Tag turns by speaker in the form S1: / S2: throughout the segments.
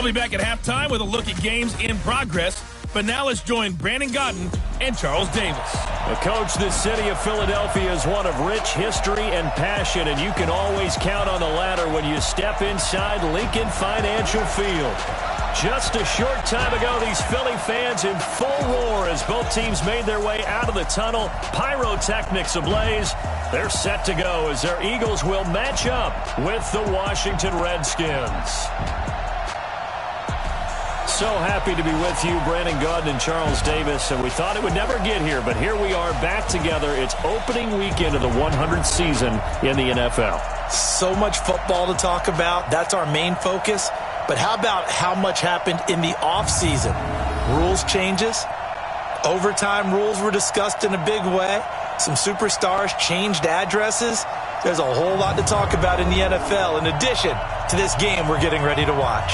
S1: We'll be back at halftime with a look at games in progress. But now let's join Brandon Godden and Charles Davis.
S2: Well, Coach, the city of Philadelphia is one of rich history and passion, and you can always count on the ladder when you step inside Lincoln Financial Field. Just a short time ago, these Philly fans in full roar as both teams made their way out of the tunnel. Pyrotechnics ablaze. They're set to go as their Eagles will match up with the Washington Redskins. So happy to be with you, Brandon Godden and Charles Davis, and we thought it would never get here, but here we are back together. It's opening weekend of the 100th season in the NFL.
S3: So much football to talk about. That's our main focus. But how about how much happened in the offseason? Rules changes. Overtime rules were discussed in a big way. Some superstars changed addresses. There's a whole lot to talk about in the NFL in addition to this game we're getting ready to watch.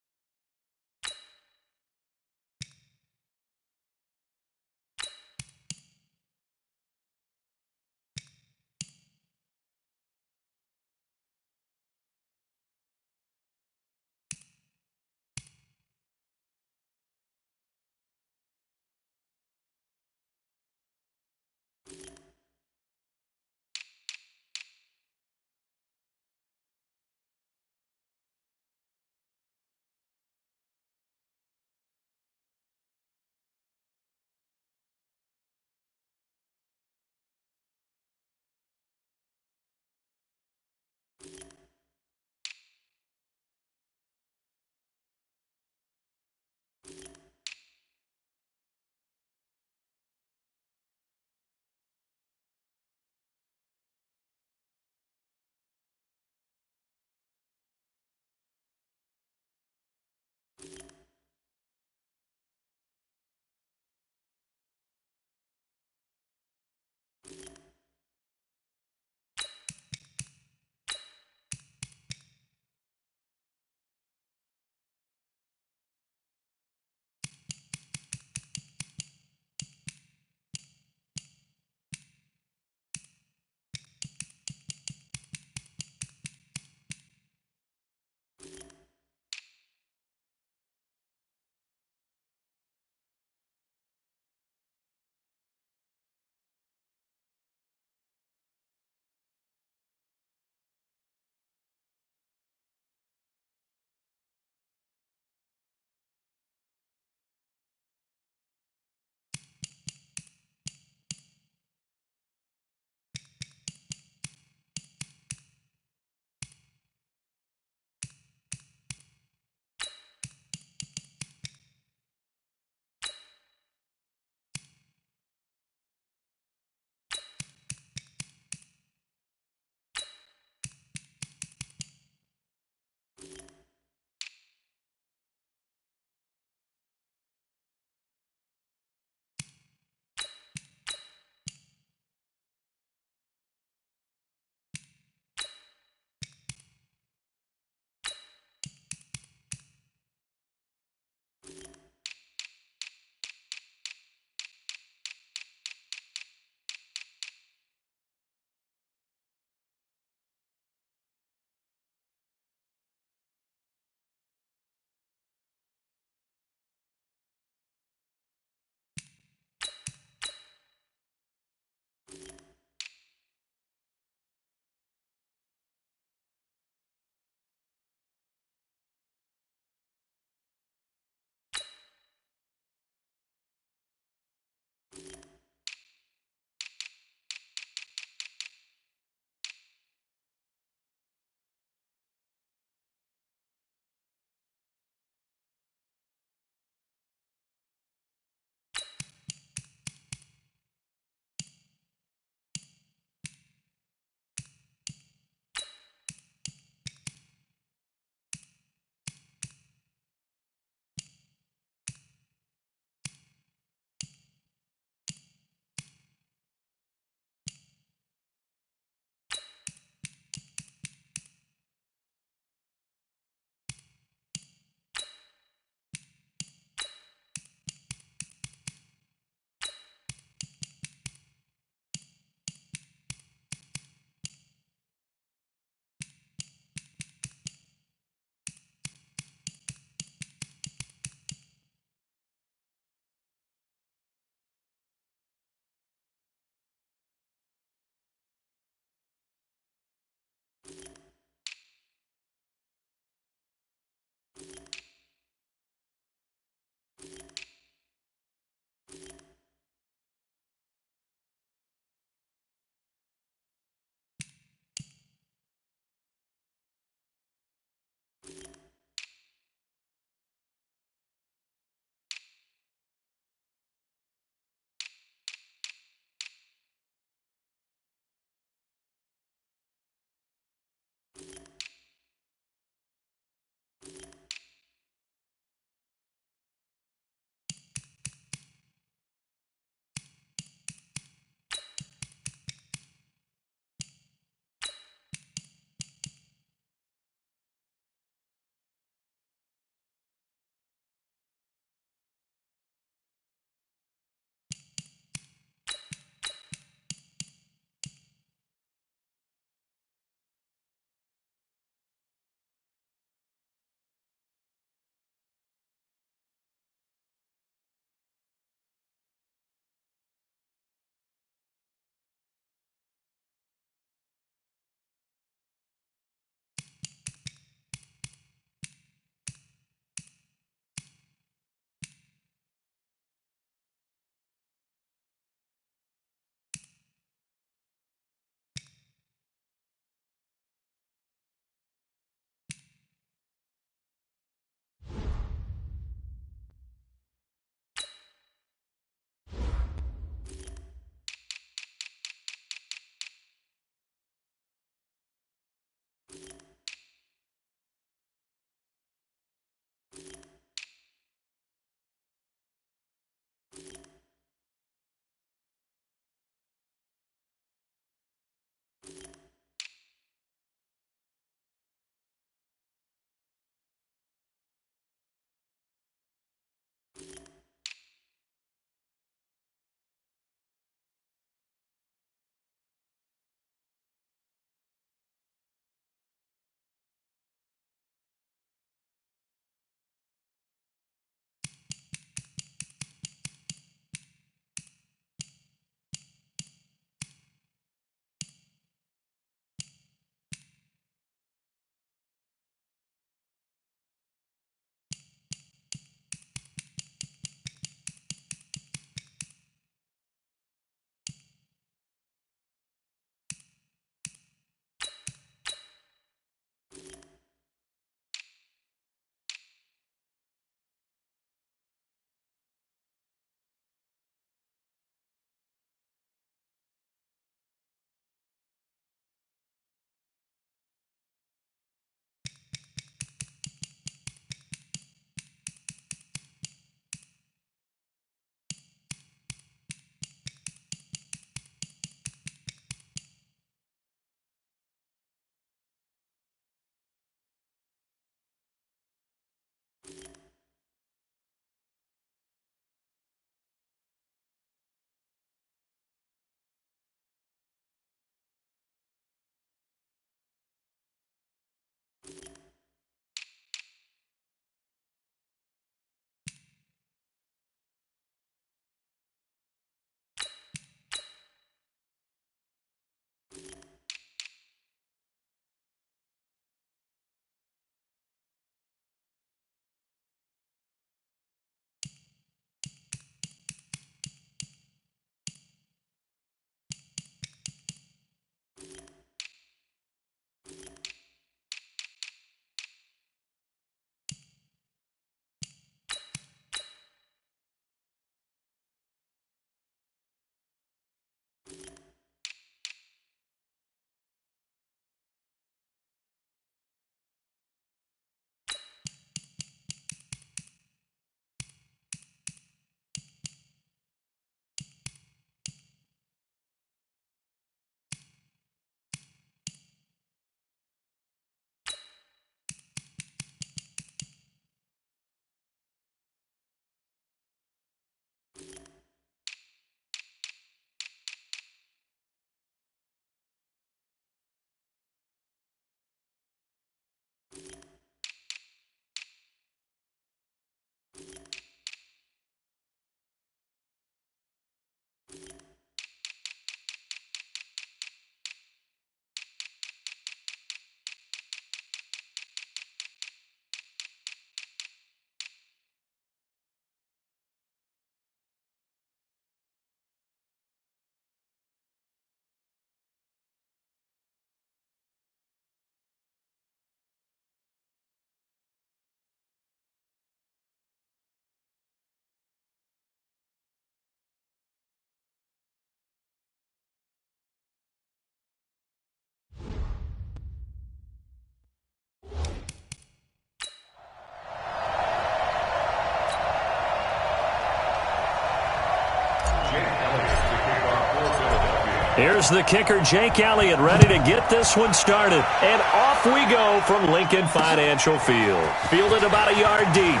S2: Here's the kicker, Jake Elliott, ready to get this one started. And off we go from Lincoln Financial Field. Fielded about a yard deep.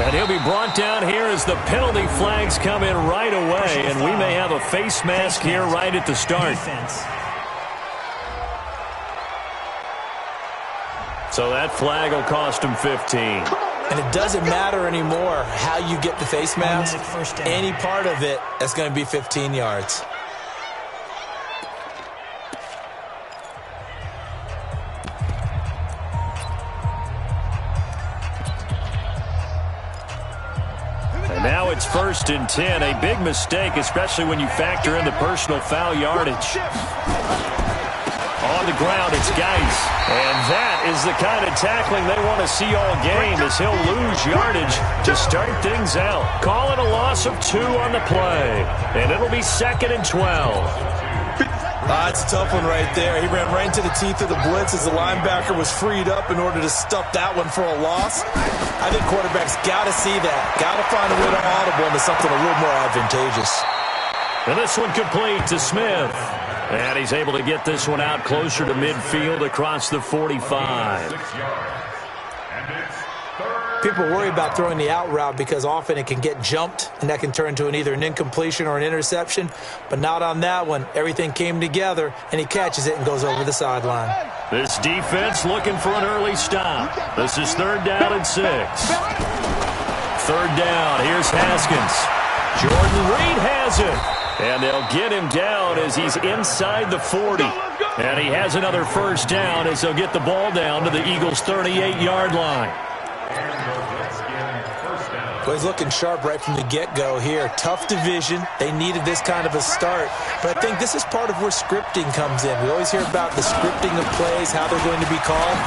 S2: And he'll be brought down here as the penalty flags come in right away. And we may have a face mask here right at the start. So that flag will cost him 15.
S3: And it doesn't matter anymore how you get the face mask. Any part of it, that's going to be 15 yards.
S2: And now it's 1st and 10. A big mistake, especially when you factor in the personal foul yardage. On the ground, it's Geis. And that is the kind of tackling they want to see all game as he'll lose yardage to start things out. Call it a loss of 2 on the play. And it'll be 2nd and 12.
S3: It's a tough one right there. He ran right into the teeth of the blitz as the linebacker was freed up in order to stuff that one for a loss. I think quarterbacks got to see that. Got to find a way to audible into something a little more advantageous.
S2: And this one complete to Smith. And he's able to get this one out closer to midfield across the 45.
S3: People worry about throwing the out route because often it can get jumped, and that can turn into either an incompletion or an interception. But not on that one. Everything came together, and he catches it and goes over the sideline.
S2: This defense looking for an early stop. This is 3rd down and 6. 3rd down. Here's Haskins. Jordan Reed has it. And they'll get him down as he's inside the 40. And he has another 1st down as they'll get the ball down to the Eagles' 38-yard line.
S3: Well, he's looking sharp right from the get-go here. Tough division. They needed this kind of a start. But I think this is part of where scripting comes in. We always hear about the scripting of plays, how they're going to be called.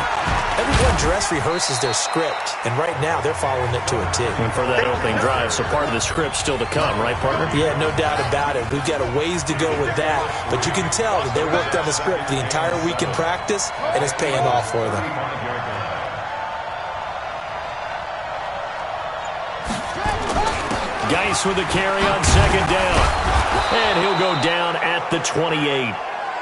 S3: Everyone dress rehearses their script, and right now they're following it to a T.
S2: And for that opening drive, so part of the script still to come, right, partner?
S3: Yeah, no doubt about it. We've got a ways to go with that, but you can tell that they worked on the script the entire week in practice, and it's paying off for them.
S2: Geis with the carry on 2nd down. And he'll go down at the 28.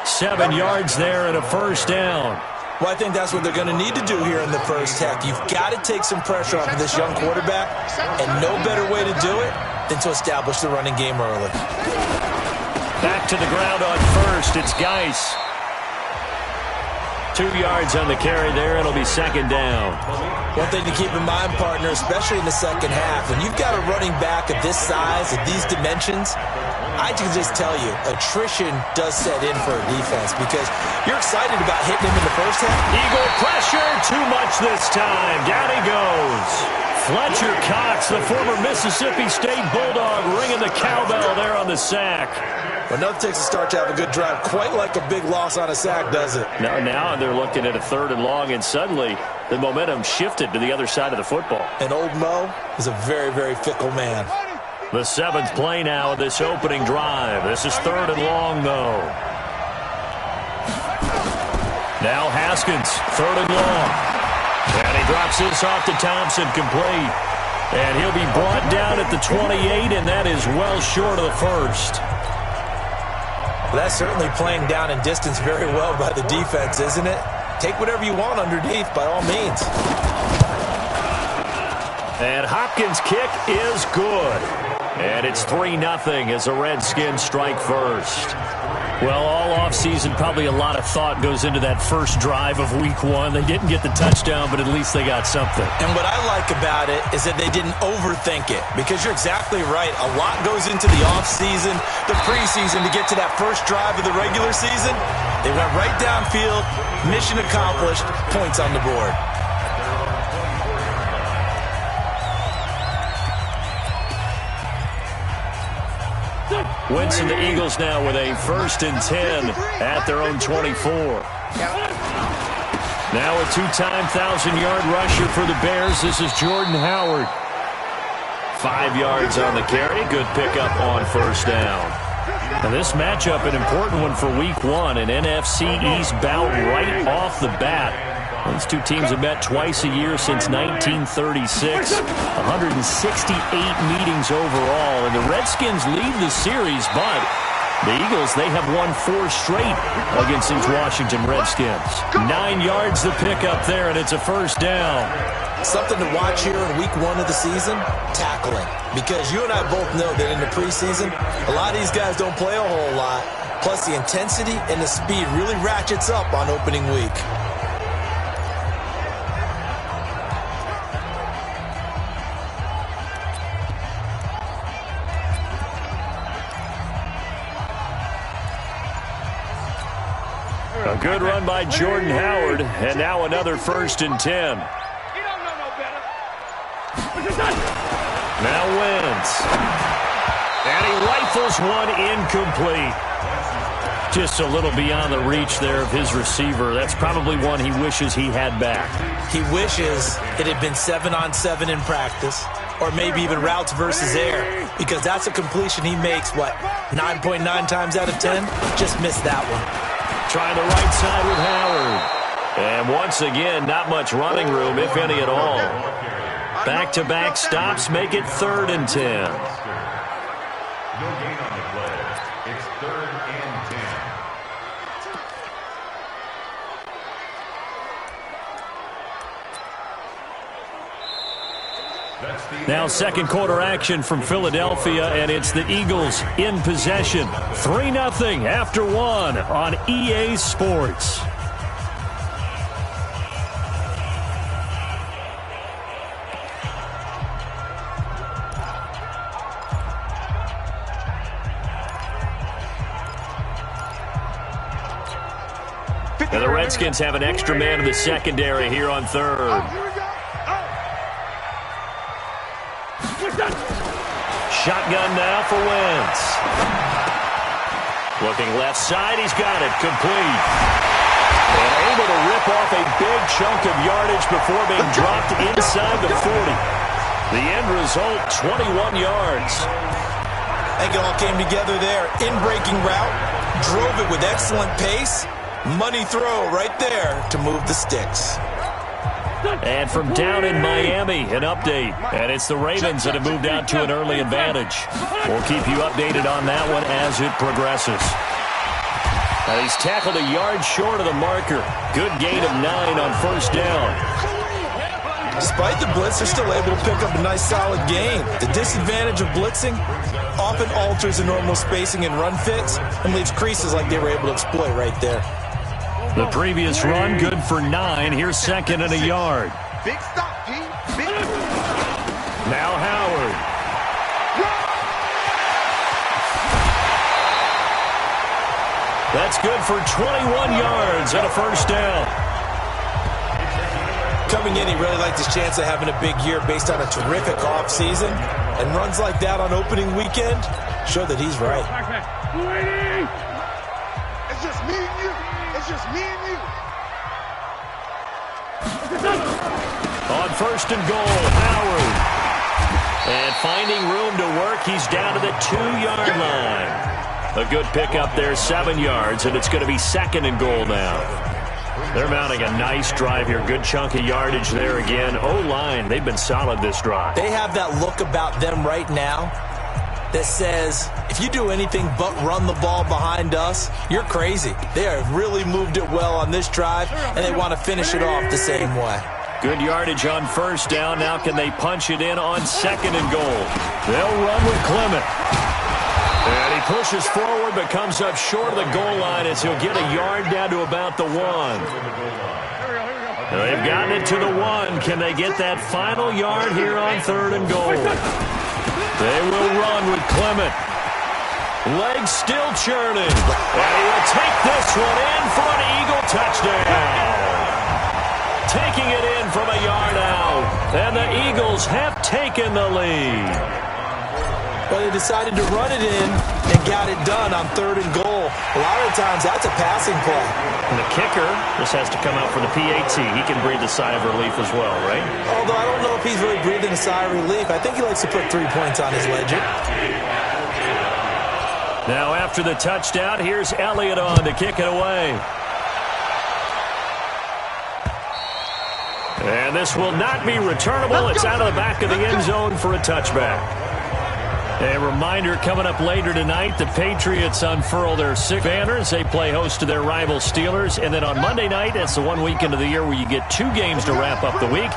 S2: 7 yards there and a 1st down.
S3: Well, I think that's what they're going to need to do here in the first half. You've got to take some pressure off of this young quarterback, and no better way to do it than to establish the running game early.
S2: Back to the ground on 1st. It's Geis. 2 yards on the carry there. It'll be 2nd down.
S3: One thing to keep in mind, partner, especially in the second half, when you've got a running back of this size, of these dimensions, I can just tell you, attrition does set in for a defense because you're excited about hitting him in the first half.
S2: Eagle pressure, too much this time. Down he goes. Fletcher Cox, the former Mississippi State Bulldog, ringing the cowbell there on the sack.
S3: Well, nothing takes a start to have a good drive, quite like a big loss on a sack, does it?
S2: Now they're looking at a 3rd and long, and suddenly the momentum shifted to the other side of the football.
S3: And old Mo is a very, very fickle man.
S2: The 7th play now of this opening drive. This is 3rd and long, though. Now Haskins, 3rd and long. And he drops this off to Thompson, complete. And he'll be brought down at the 28, and that is well short of the 1st.
S3: Well, that's certainly playing down in distance very well by the defense, isn't it? Take whatever you want underneath, by all means.
S2: And Hopkins' kick is good. And it's 3-0 as the Redskins strike first. Well, all offseason, probably a lot of thought goes into that first drive of Week 1. They didn't get the touchdown, but at least they got something.
S3: And what I like about it is that they didn't overthink it, because you're exactly right. A lot goes into the offseason, the preseason, to get to that first drive of the regular season. They went right downfield, mission accomplished, points on the board.
S2: Wentz and the Eagles now with a 1st and 10 at their own 24. Now a 2-time 1,000-yard rusher for the Bears. This is Jordan Howard. 5 yards on the carry. Good pickup on 1st down. And this matchup, an important one for Week 1, an NFC East bout right off the bat. These two teams have met twice a year since 1936. 168 meetings overall. And the Redskins lead the series, but The Eagles, they have won 4 straight against these Washington Redskins. 9 yards to pick up there, and it's a first down.
S3: Something to watch here in week 1 of the season, tackling. Because you and I both know that in the preseason, a lot of these guys don't play a whole lot. Plus, the intensity and the speed really ratchets up on opening week.
S2: A good run by Jordan Howard, and now another 1st and 10. Now Wentz. And he rifles one incomplete. Just a little beyond the reach there of his receiver. That's probably one he wishes he had back.
S3: He wishes it had been 7-on-7 in practice, or maybe even routes versus air, because that's a completion he makes, 9.9 times out of 10? Just missed that one.
S2: Trying the right side with Howard. And once again, not much running room, if any at all. Back-to-back stops make it 3rd and 10.
S4: No gain on the play. It's 3rd and 10.
S2: Now second quarter action from Philadelphia, and it's the Eagles in possession. 3-0 after 1 on EA Sports. And the Redskins have an extra man in the secondary here on 3rd. Shotgun now for Wentz. Looking left side, he's got it, complete. And able to rip off a big chunk of yardage before being dropped inside the 40. The end result, 21 yards.
S3: I think it all came together there. In-breaking route, drove it with excellent pace. Money throw right there to move the sticks.
S2: And from down in Miami, an update. And it's the Ravens that have moved out to an early advantage. We'll keep you updated on that one as it progresses. Now he's tackled a yard short of the marker. Good gain of 9 on 1st down.
S3: Despite the blitz, they're still able to pick up a nice solid gain. The disadvantage of blitzing often alters the normal spacing and run fits and leaves creases like they were able to exploit right there.
S2: The previous run, good for 9. Here's 2nd and a yard.
S5: Big stop, G. Big.
S2: Now Howard. That's good for 21 yards and a 1st down.
S3: Coming in, he really liked his chance of having a big year based on a terrific offseason. And runs like that on opening weekend show that he's right.
S5: It's just me and you. It's just me and you.
S2: On 1st and goal, Howard. And finding room to work, he's down to the 2-yard line. A good pickup there, 7 yards, and it's going to be 2nd and goal now. They're mounting a nice drive here. Good chunk of yardage there again. O-line, they've been solid this drive.
S3: They have that look about them right now that says, if you do anything but run the ball behind us, you're crazy. They have really moved it well on this drive, and they want to finish it off the same way.
S2: Good yardage on 1st down. Now can they punch it in on 2nd and goal? They'll run with Clement. And he pushes forward but comes up short of the goal line as he'll get a yard down to about the 1. They've gotten it to the 1. Can they get that final yard here on 3rd and goal? They will run with Clement. Legs still churning. And he will take this one in for an Eagle touchdown. Taking it in from a yard out. And the Eagles have taken the lead.
S3: Well, they decided to run it in and got it done on 3rd and goal. A lot of the times, that's a passing play.
S2: And the kicker, this has to come out for the PAT. He can breathe a sigh of relief as well, right?
S3: Although I don't know if he's really breathing a sigh of relief. I think he likes to put 3 points on his ledger.
S2: Now after the touchdown, here's Elliott on to kick it away. And this will not be returnable. It's out of the back of the end zone for a touchback. A reminder coming up later tonight, the Patriots unfurl their 6 banners. They play host to their rival Steelers. And then on Monday night, it's the one weekend of the year where you get 2 games to wrap up the week.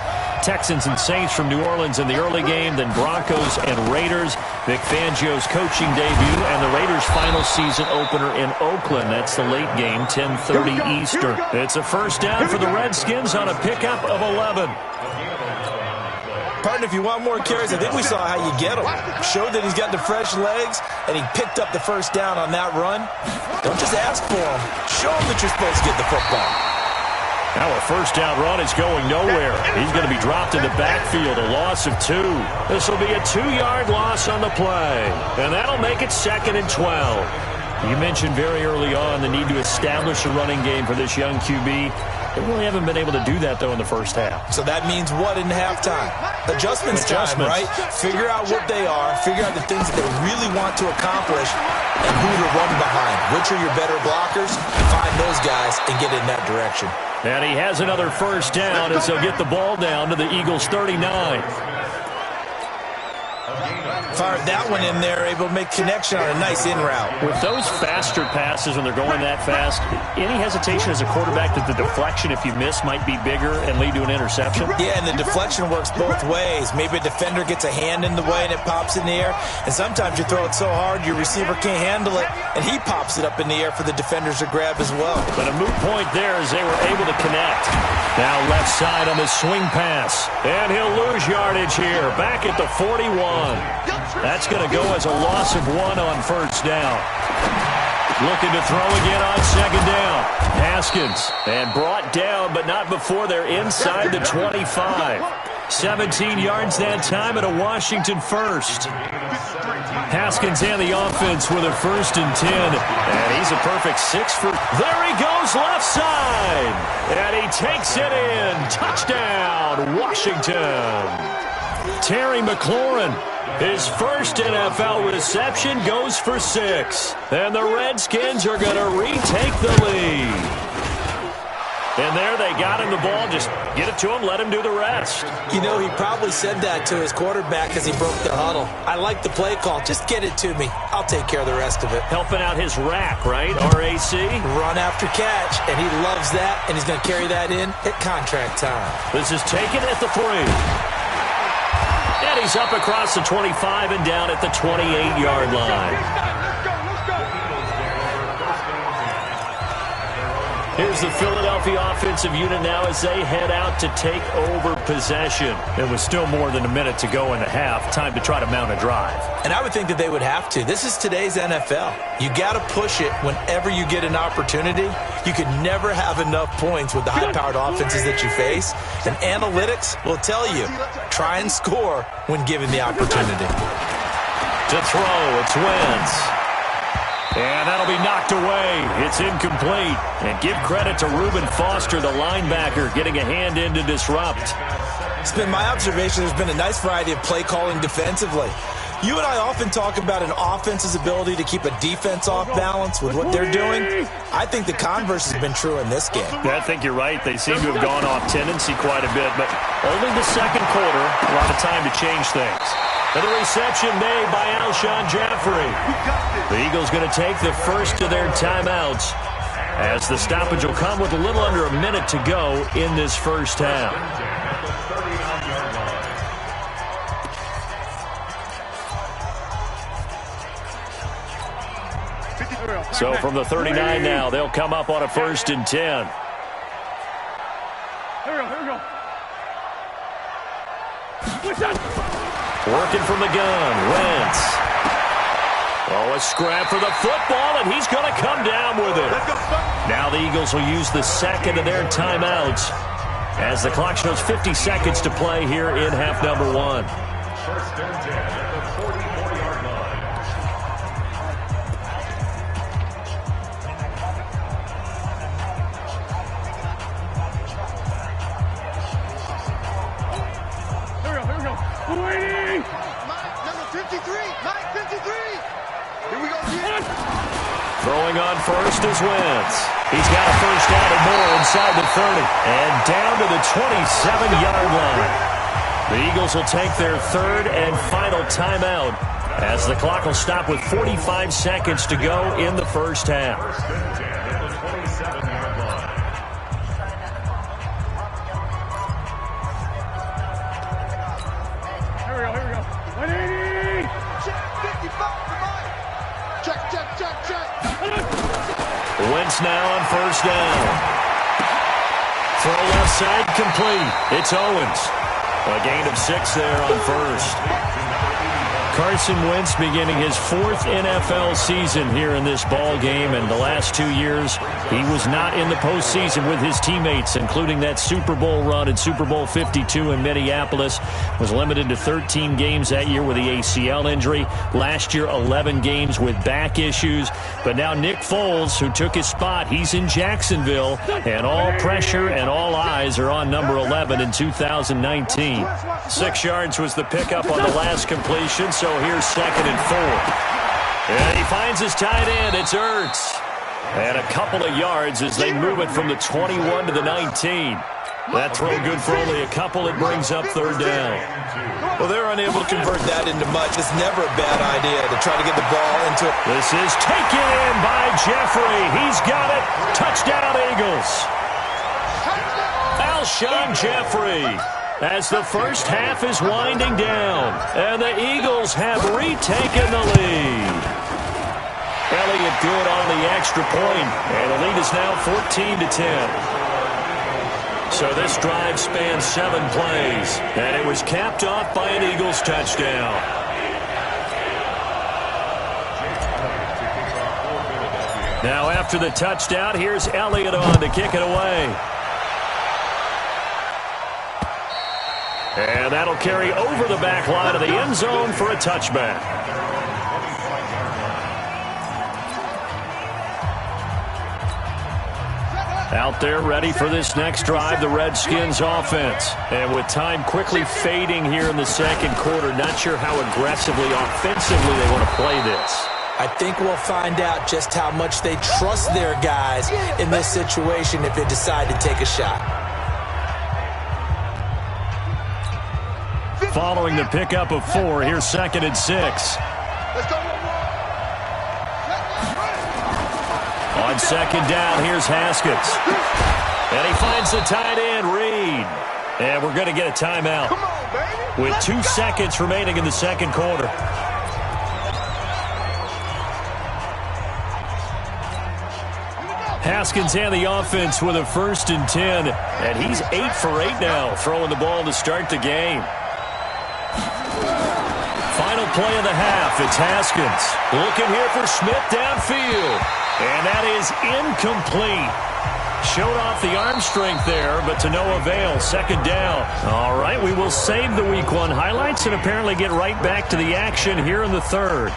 S2: Texans and Saints from New Orleans in the early game, then Broncos and Raiders. Vic Fangio's coaching debut and the Raiders' final season opener in Oakland. That's the late game, 10:30 Eastern. It's a first down for the Redskins on a pickup of 11.
S3: Partner, if you want more carries, I think we saw how you get them. Showed that he's got the fresh legs, and he picked up the first down on that run. Don't just ask for them. Show them that you're supposed to get the football.
S2: Now a first down run is going nowhere. He's going to be dropped in the backfield, a loss of 2. This will be a 2-yard loss on the play, and that'll make it 2nd and 12. You mentioned very early on the need to establish a running game for this young QB. They really haven't been able to do that, though, in the first half.
S3: So that means what in halftime? Adjustments time, right? Figure out what they are, figure out the things that they really want to accomplish, and who to run behind. Which are your better blockers? Find those guys and get in that direction.
S2: And he has another first down as he'll get the ball down to the Eagles' 39.
S3: Fired that one in there, able to make connection on a nice in route.
S2: With those faster passes when they're going that fast, any hesitation as a quarterback that the deflection, if you miss, might be bigger and lead to an interception?
S3: Yeah, and the deflection works both ways. Maybe a defender gets a hand in the way and it pops in the air. And sometimes you throw it so hard your receiver can't handle it, and he pops it up in the air for the defenders to grab as well.
S2: But a moot point there as they were able to connect. Now left side on the swing pass. And he'll lose yardage here, back at the 41. That's going to go as a loss of 1 on first down. Looking to throw again on second down. Haskins, and brought down, but not before they're inside the 25. 17 yards that time at a Washington first. Haskins and the offense with a 1st and 10. And he's a perfect 6 for... There he goes left side. And he takes it in. Touchdown, Washington. Terry McLaurin, his first NFL reception, goes for 6. And the Redskins are going to retake the lead. And there they got him the ball. Just get it to him, let him do the rest.
S3: You know, he probably said that to his quarterback as he broke the huddle. I like the play call. Just get it to me. I'll take care of the rest of it.
S2: Helping out his rack, right? RAC?
S3: Run after catch, and he loves that, and he's going to carry that in at contract time.
S2: This is taken at the 3. And he's up across the 25 and down at the 28-yard line. Here's the Philadelphia offensive unit now as they head out to take over possession. There was still more than a minute to go in the half. Time to try to mount a drive.
S3: And I would think that they would have to. This is today's NFL. You got to push it whenever you get an opportunity. You can never have enough points with the high-powered offenses that you face. And analytics will tell you, try and score when given the opportunity.
S2: To throw, it's Wentz. And that'll be knocked away. It's incomplete. And give credit to Reuben Foster, the linebacker, getting a hand in to disrupt.
S3: It's been my observation there's been a nice variety of play calling defensively. You and I often talk about an offense's ability to keep a defense off balance with what they're doing. I think the converse has been true in this game.
S2: Yeah, I think you're right. They seem to have gone off tendency quite a bit, but only the second quarter, a lot of time to change things. And the reception made by Alshon Jeffrey. The Eagles going to take the first of their timeouts as the stoppage will come with a little under a minute to go in this first half. So from the 39 now, they'll come up on a 1st and 10.
S5: Here we go.
S2: Working from the gun, Wentz. Oh, a scrap for the football, and he's going to come down with it. Now the Eagles will use the second of their timeouts as the clock shows 50 seconds to play here in half number 1.
S4: 1st and 10 at the 44-yard line.
S5: Waiting! Mike, number 53! Mike, 53! Here we go, kid!
S2: Throwing on first is Wentz. He's got a first down and more inside the 30. And down to the 27-yard line. The Eagles will take their 3rd and final timeout as the clock will stop with 45 seconds to go in the first half.
S4: First and 10 at the 27-yard line.
S5: Here we go. 180! Check, 55 for Mike. Check.
S2: Wentz now on first down. Throw left side complete. It's Owens. A gain of 6 there on first. Carson Wentz beginning his 4th NFL season here in this ball game, and the last 2 years he was not in the postseason with his teammates, including that Super Bowl run in Super Bowl 52 in Minneapolis. Was limited to 13 games that year with the ACL injury. Last year 11 games with back issues. But now Nick Foles, who took his spot, he's in Jacksonville, and all pressure and all eyes are on number 11 in 2019. 6 yards was the pickup on the last completion. So here's 2nd and 4. And he finds his tight end. It's Ertz. And a couple of yards as they move it from the 21 to the 19. That throw good for only a couple. It brings up 3rd down.
S3: Well, they're unable to convert that into much. It's never a bad idea to try to get the ball into it.
S2: This is taken in by Jeffrey. He's got it. Touchdown, Eagles. Alshon Jeffrey. As the first half is winding down, and the Eagles have retaken the lead. Elliott good on the extra point, and the lead is now 14-10. So this drive spans 7 plays, and it was capped off by an Eagles touchdown. Now after the touchdown, here's Elliott on to kick it away. And that'll carry over the back line of the end zone for a touchback. Out there ready for this next drive, the Redskins offense. And with time quickly fading here in the second quarter, not sure how aggressively, offensively they want to play this.
S3: I think we'll find out just how much they trust their guys in this situation if they decide to take a shot.
S2: Following the pickup of 4, here's 2nd and 6.
S5: Let's go.
S2: On 2nd down, here's Haskins. And he finds the tight end, Reed. And we're going to get a timeout
S5: Come on, baby.
S2: with 2 seconds remaining in the second quarter. Haskins and the offense with a 1st and 10. And he's 8 for 8 now, throwing the ball to start the game. Final play of the half. It's Haskins. Looking here for Smith downfield. And that is incomplete. Showed off the arm strength there, but to no avail. 2nd down. All right, we will save the Week 1 highlights and apparently get right back to the action here in the 3rd.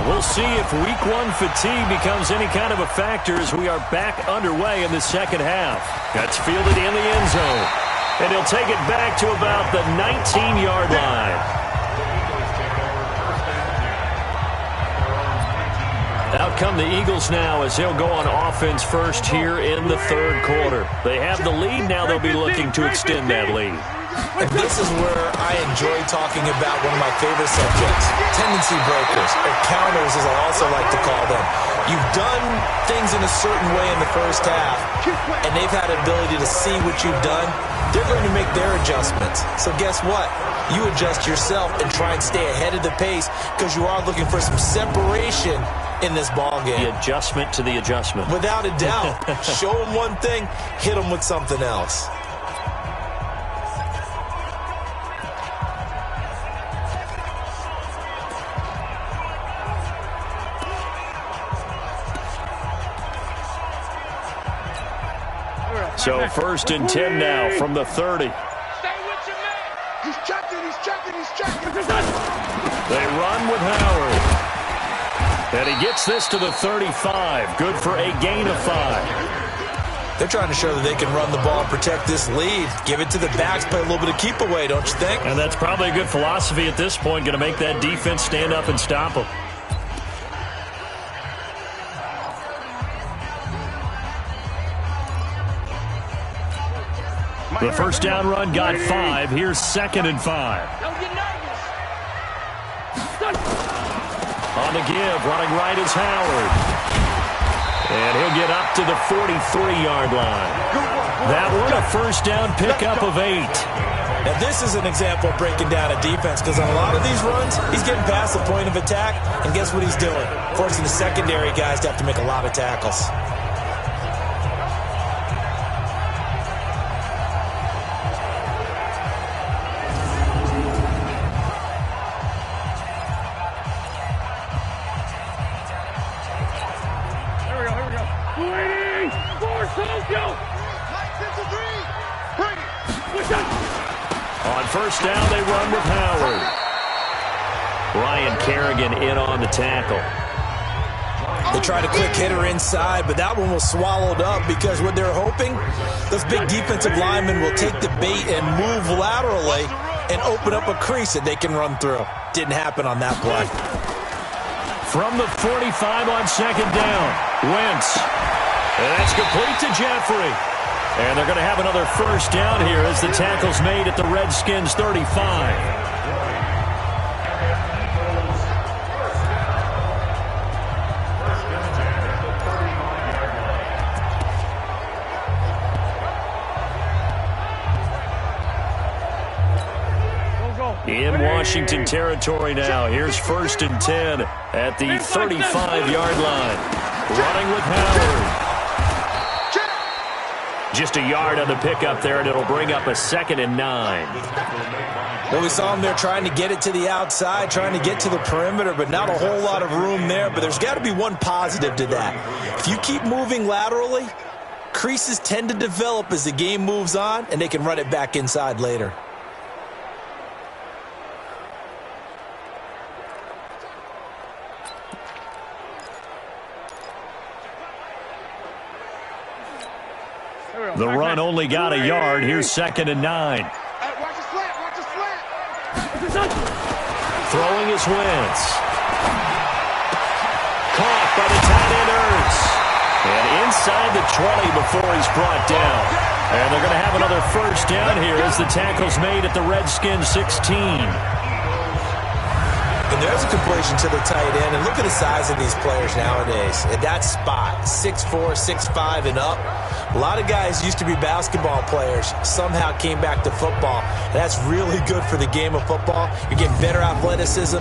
S2: We'll see if Week 1 fatigue becomes any kind of a factor as we are back underway in the second half. That's fielded in the end zone. And he'll take it back to about the 19-yard line. Out come the Eagles now as they'll go on offense first here in the 3rd quarter. They have the lead. Now they'll be looking to extend that lead.
S3: And this is where I enjoy talking about one of my favorite subjects, tendency breakers, or counters as I also like to call them. You've done things in a certain way in the first half, and they've had an ability to see what you've done. They're going to make their adjustments. So guess what? You adjust yourself and try and stay ahead of the pace because you are looking for some separation in this ball game.
S2: The adjustment to the adjustment.
S3: Without a doubt. Show them one thing, hit them with something else.
S2: So 1st and 10 now from the 30.
S5: Stay with your man. He's checking.
S2: They run with Howard. And he gets this to the 35. Good for a gain of 5.
S3: They're trying to show that they can run the ball, protect this lead. Give it to the backs, play a little bit of keep away, don't you think?
S2: And that's probably a good philosophy at this point. Going to make that defense stand up and stop them. The first down run got 5. Here's 2nd and 5.
S5: Don't get nervous.
S2: On the give, running right is Howard. And he'll get up to the 43-yard line. That one, a first down pickup of 8.
S3: Now, this is an example of breaking down a defense, because on a lot of these runs, he's getting past the point of attack, and guess what he's doing? Forcing the secondary guys to have to make a lot of tackles.
S2: On first down, they run with Howard. Ryan Kerrigan in on the tackle.
S3: They tried a quick hitter inside, but that one was swallowed up because what they're hoping, those big defensive linemen will take the bait and move laterally and open up a crease that they can run through. Didn't happen on that play.
S2: From the 45 on second down, Wentz. And that's complete to Jeffrey. And they're going to have another first down here as the tackle's made at the Redskins' 35. In Washington territory now. Here's first and 10 at the 35-yard line. Running with Howard. Just a yard on the pickup there, and it'll bring up a 2nd and 9.
S3: Well, we saw him there trying to get it to the outside, trying to get to the perimeter, but not a whole lot of room there. But there's got to be one positive to that. If you keep moving laterally, creases tend to develop as the game moves on, and they can run it back inside later.
S2: The run only got a yard. Here's 2nd and 9.
S5: Watch the slant, watch the slant.
S2: Throwing his Wentz. Caught by the tight end Ertz. And inside the 20 before he's brought down. And they're going to have another first down here as the tackle's made at the Redskins' 16.
S3: And there's a completion to the tight end. And look at the size of these players nowadays. At that spot, 6'4", 6'5", and up. A lot of guys used to be basketball players, somehow came back to football. And that's really good for the game of football. You're getting better athleticism,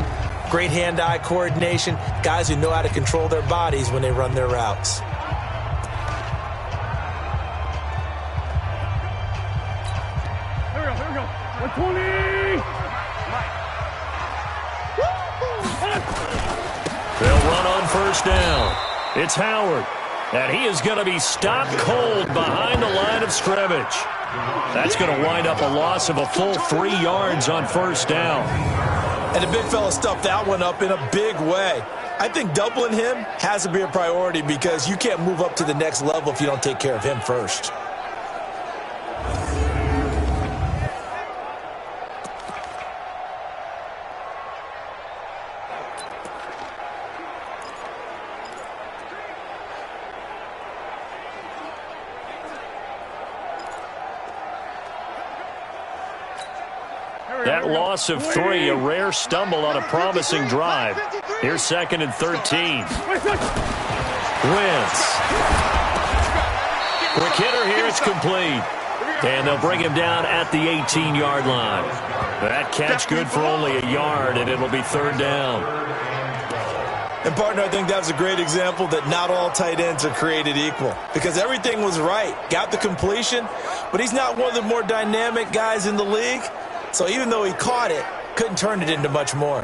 S3: great hand-eye coordination, guys who know how to control their bodies when they run their routes.
S5: Here we go. 120.
S2: They'll run on first down. It's Howard. And he is going to be stopped cold behind the line of scrimmage. That's going to wind up a loss of a full 3 yards on first down.
S3: And the big fella stuffed that one up in a big way. I think doubling him has to be a priority because you can't move up to the next level if you don't take care of him first.
S2: That loss of 3, a rare stumble on a promising drive. Here's 2nd and 13. Wentz. Quick hitter here, it's complete. And they'll bring him down at the 18-yard line. That catch good for only a yard, and it'll be 3rd down.
S3: And, partner, I think that's a great example that not all tight ends are created equal. Because everything was right. Got the completion, but he's not one of the more dynamic guys in the league. So even though he caught it, couldn't turn it into much more.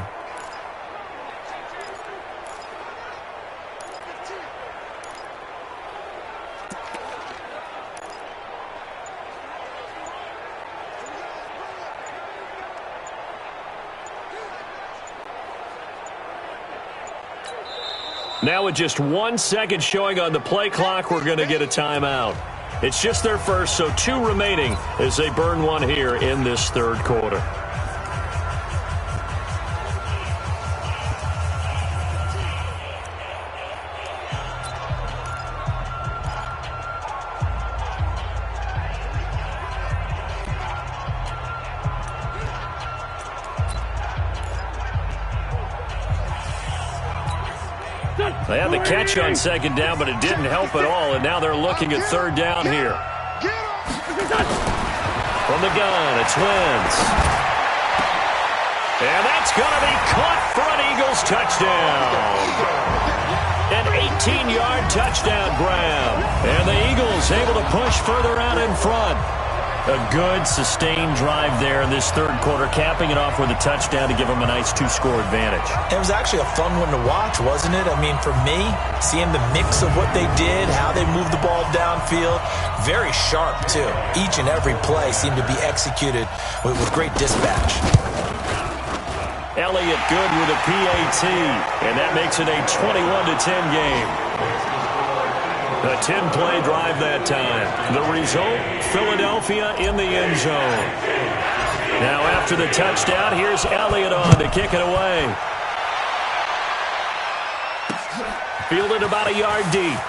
S2: Now with just 1 second showing on the play clock, we're going to get a timeout. It's just their first, so 2 remaining as they burn one here in this 3rd quarter. They had the catch on second down, but it didn't help at all, and now they're looking at third down here. From the gun, it's Wentz. And that's going to be caught for an Eagles touchdown. An 18-yard touchdown grab. And the Eagles able to push further out in front. A good, sustained drive there in this third quarter, capping it off with a touchdown to give them a nice two-score advantage.
S3: It was actually a fun one to watch, wasn't it? I mean, for me, seeing the mix of what they did, how they moved the ball downfield, very sharp, too. Each and every play seemed to be executed with great dispatch.
S2: Elliott good with a PAT, and that makes it a 21-10 game. A 10-play drive that time. The result, Philadelphia in the end zone. Now after the touchdown, here's Elliott on to kick it away. Fielded about a yard deep.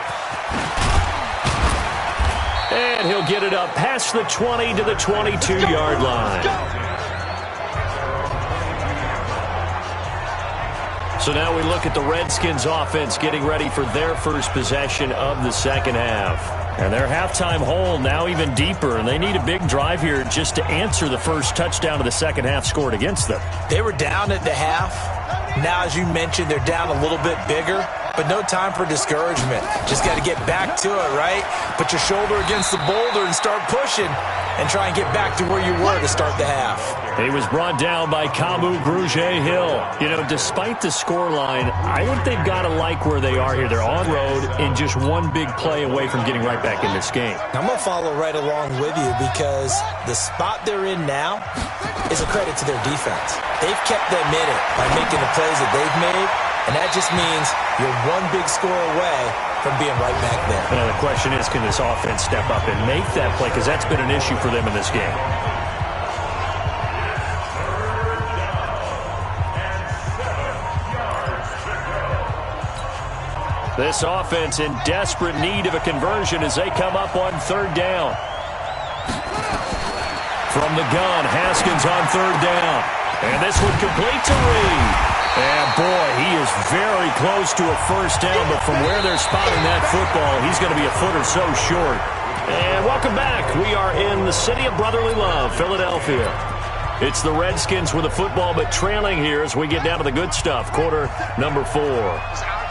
S2: And he'll get it up past the 20 to the 22-yard line. So now we look at the Redskins offense getting ready for their first possession of the second half. And their halftime hole now even deeper, and they need a big drive here just to answer the first touchdown of the second half scored against them.
S3: They were down at the half. Now, as you mentioned, they're down a little bit bigger, but no time for discouragement. Just got to get back to it, right? Put your shoulder against the boulder and start pushing and try and get back to where you were to start the half.
S2: He was brought down by Kamu Grugier-Hill. You know, despite the scoreline, I think they've got to like where they are here. They're on road and just one big play away from getting right back in this game.
S3: I'm going to follow right along with you because the spot they're in now is a credit to their defense. They've kept them in it by making the plays that they've made, and that just means you're one big score away from being right back there.
S2: And the question is, can this offense step up and make that play? Because that's been an issue for them in this game. This offense in desperate need of a conversion as they come up on third down. From the gun, Haskins on third down. And this one complete to Reed. And boy, he is very close to a first down, but from where they're spotting that football, he's going to be a foot or so short. And welcome back. We are in the city of brotherly love, Philadelphia. It's the Redskins with the football, but trailing here as we get down to the good stuff, quarter number 4.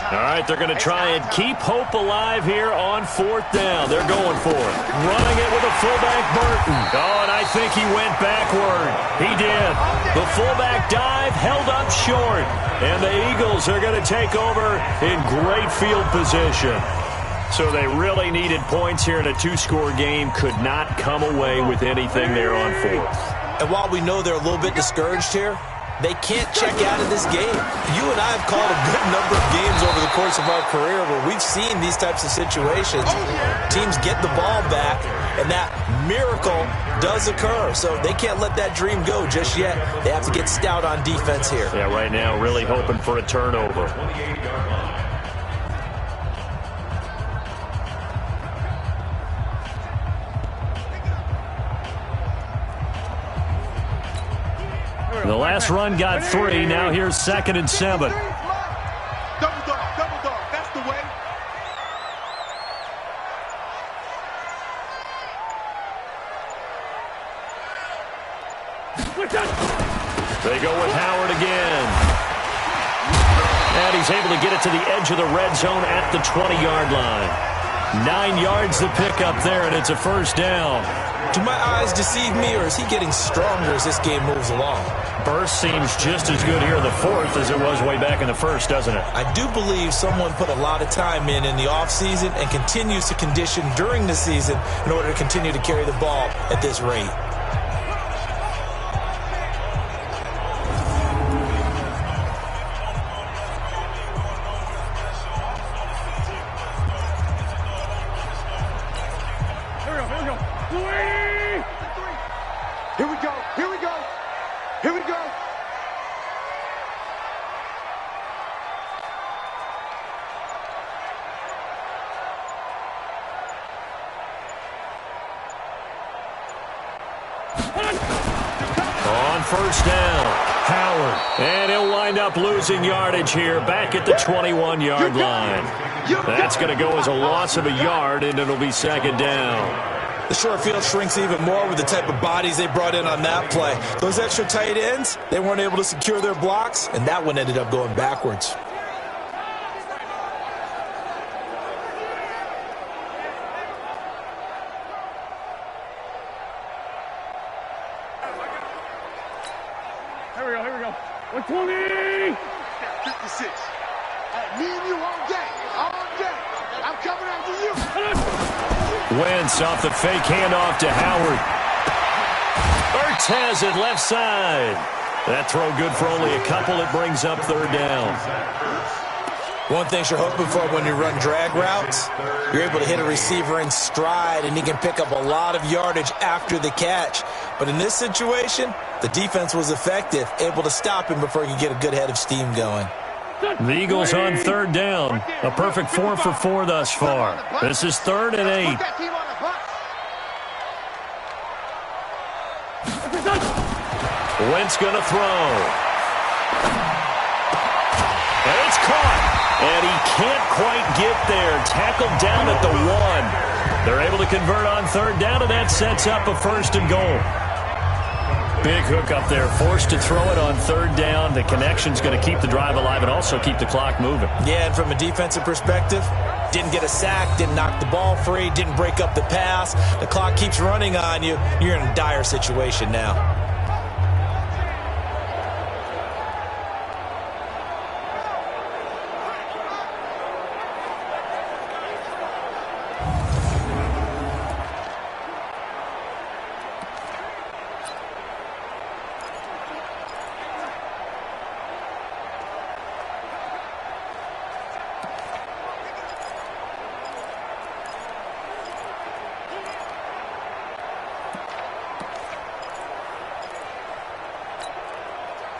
S2: All right, they're going to try and keep hope alive here on fourth down. They're going for it. Running it with a fullback, Burton. Oh, and I think he went backward. He did. The fullback dive held up short. And the Eagles are going to take over in great field position. So they really needed points here in a two-score game. Could not come away with anything there on fourth.
S3: And while we know they're a little bit discouraged here, they can't check out of this game. You and I have called a good number of games over the course of our career where we've seen these types of situations. Teams get the ball back, and that miracle does occur. So they can't let that dream go just yet. They have to get stout on defense here.
S2: Yeah, right now really hoping for a turnover. The last run got 3. Now here's 2nd and 7.
S5: Double dog, that's the way.
S2: They go with Howard again. And he's able to get it to the edge of the red zone at the 20-yard line. 9 yards to pick up there, and it's a first down.
S3: Do my eyes deceive me, or is he getting stronger as this game moves along?
S2: Burst seems just as good here in the fourth as it was way back in the first, doesn't it?
S3: I do believe someone put a lot of time in the offseason and continues to condition during the season in order to continue to carry the ball at this rate.
S5: Here we go. Here we go. Here we go.
S2: On first down. Howard. And he'll wind up losing yardage here back at the 21-yard line. That's going to go as a loss of a yard, and it'll be second down.
S3: The short field shrinks even more with the type of bodies they brought in on that play. Those extra tight ends, they weren't able to secure their blocks, and that one ended up going backwards.
S5: Here we go. 120! 56. Me and you on deck. I'm coming after you.
S2: Wentz off the fake handoff to Howard. Ertz has it left side. That throw good for only a couple. It brings up third down.
S3: One thing you're hoping for when you run drag routes, you're able to hit a receiver in stride, and he can pick up a lot of yardage after the catch. But in this situation, the defense was effective, able to stop him before he could get a good head of steam going.
S2: The Eagles on third down. A perfect 4 for 4 thus far. This is 3rd and 8. Wentz going to throw. And it's caught. And he can't quite get there. Tackled down at the 1. They're able to convert on third down, and that sets up a 1st and goal. Big hook up there, forced to throw it on third down. The connection's going to keep the drive alive and also keep the clock moving.
S3: Yeah, and from a defensive perspective, didn't get a sack, didn't knock the ball free, didn't break up the pass. The clock keeps running on you. You're in a dire situation now.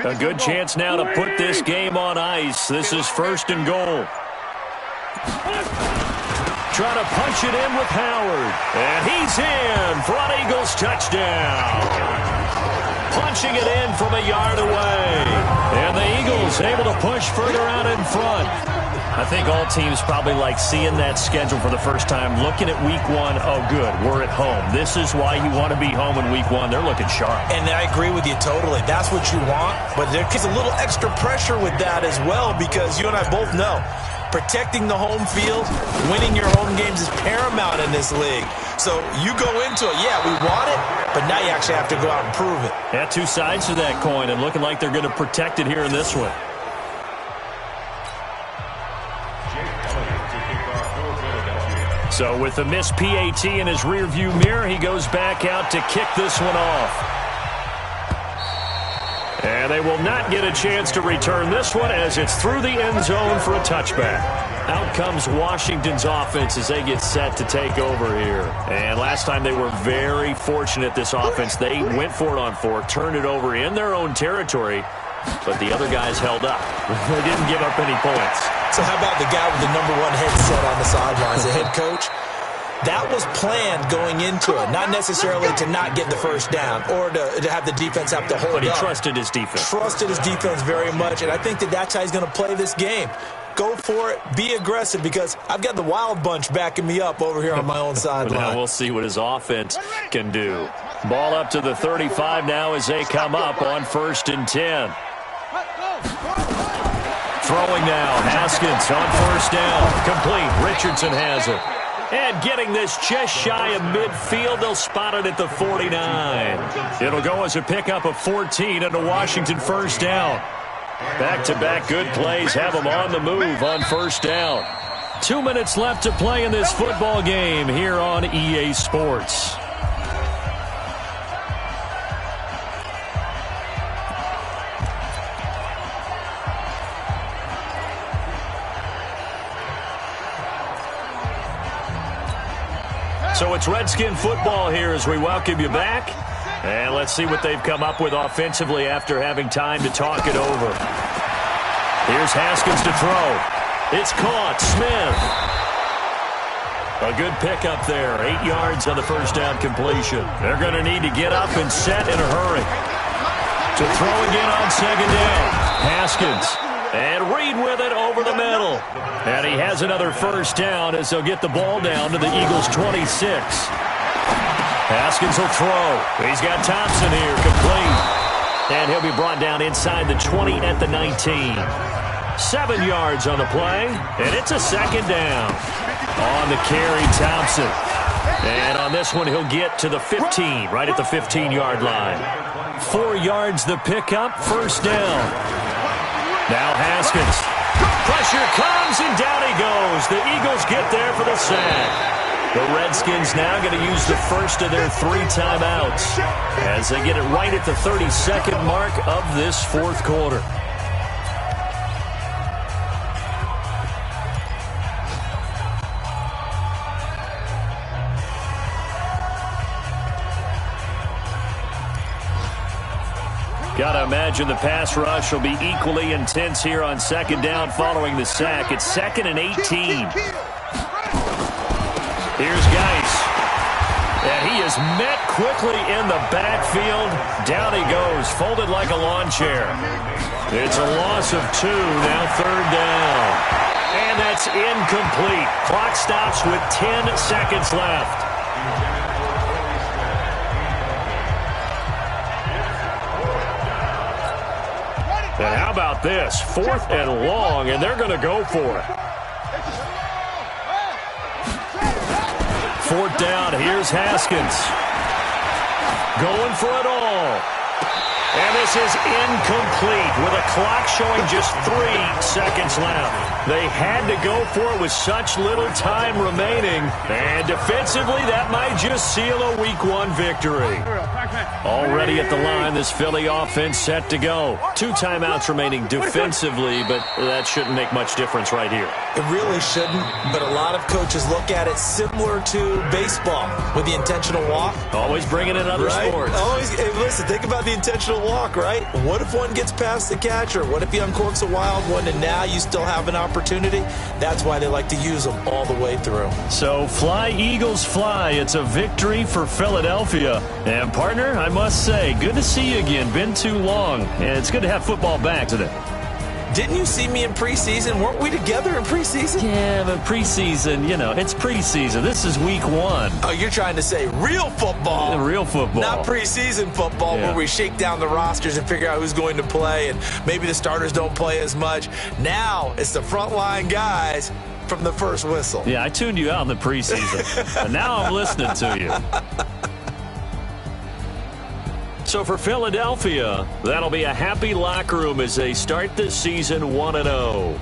S2: A good chance now to put this game on ice. This is 1st and goal. Trying to punch it in with Howard. And he's in for an Eagles touchdown. Punching it in from a yard away. And the Eagles able to push further out in front. I think all teams probably like seeing that schedule for the first time, looking at week 1. Oh, good, we're at home. This is why you want to be home in week 1. They're looking sharp.
S3: And I agree with you totally. That's what you want. But there's a little extra pressure with that as well, because you and I both know protecting the home field, winning your home games is paramount in this league. So you go into it, yeah, we want it, but now you actually have to go out and prove it.
S2: Yeah, 2 sides to that coin, and looking like they're going to protect it here in this one. So with the missed PAT in his rearview mirror, he goes back out to kick this one off. And they will not get a chance to return this one as it's through the end zone for a touchback. Out comes Washington's offense as they get set to take over here. And last time they were very fortunate, this offense. They went for it on 4, turned it over in their own territory, but the other guys held up. They didn't give up any points.
S3: So how about the guy with the #1 headset on the sidelines, the head coach? That was planned going into it, not necessarily to not get the first down or to have the defense have to hold up.
S2: But he trusted his defense.
S3: Trusted his defense very much, and I think that's how he's going to play this game. Go for it. Be aggressive, because I've got the wild bunch backing me up over here on my own sideline.
S2: Now we'll see what his offense can do. Ball up to the 35 now as they come up on 1st and 10. Throwing now, Haskins on 1st down. Complete. Richardson has it. And getting this just shy of midfield, they'll spot it at the 49. It'll go as a pickup of 14 and a Washington 1st down. Back-to-back good plays have them on the move on 1st down. 2 minutes left to play in this football game here on EA Sports. So it's Redskin football here as we welcome you back. And let's see what they've come up with offensively after having time to talk it over. Here's Haskins to throw. It's caught. Smith. A good pickup there. 8 yards on the 1st down completion. They're going to need to get up and set in a hurry. To throw again on second down. Haskins. And Reed with it over the middle. And he has another first down as they'll get the ball down to the Eagles' 26. Haskins will throw. He's got Thompson here, complete. And he'll be brought down inside the 20 at the 19. 7 yards on the play, and it's a second down. On the carry, Thompson. And on this one, he'll get to the 15, right at the 15-yard line. 4 yards the pickup, first down. Now Haskins. Pressure comes, and down he goes. The Eagles get there for the sack. The Redskins now going to use the first of their 3 timeouts as they get it right at the 32nd mark of this fourth quarter. Got to imagine the pass rush will be equally intense here on second down following the sack. It's 2nd and 18. Here's Geis. And he is met quickly in the backfield. Down he goes, folded like a lawn chair. It's a loss of 2, now third down. And that's incomplete. Clock stops with 10 seconds left. And how about this? 4th and long, and they're going to go for it. 4th down, here's Haskins. Going for it all. And this is incomplete with a clock showing just 3 seconds left. They had to go for it with such little time remaining. And defensively, that might just seal a Week 1 victory. Already at the line, this Philly offense set to go. 2 timeouts remaining defensively, but that shouldn't make much difference right here.
S3: It really shouldn't, but a lot of coaches look at it similar to baseball with the intentional walk.
S2: Always bringing in other sports.
S3: Always, hey, listen, think about the intentional walk, right? What if one gets past the catcher? What if he uncorks a wild one and now you still have an opportunity? That's why they like to use them all the way through.
S2: So fly, Eagles, fly. It's a victory for Philadelphia. And partner, I must say, good to see you again. Been too long. And it's good to have football back today.
S3: Didn't you see me in preseason? Weren't we together in preseason?
S2: Yeah, but preseason, you know, it's preseason. This is Week 1.
S3: Oh, you're trying to say real football.
S2: Real football.
S3: Not preseason football where we shake down the rosters and figure out who's going to play, and maybe the starters don't play as much. Now it's the frontline guys from the first whistle.
S2: Yeah, I tuned you out in the preseason. And now I'm listening to you. So for Philadelphia, that'll be a happy locker room as they start this season 1-0.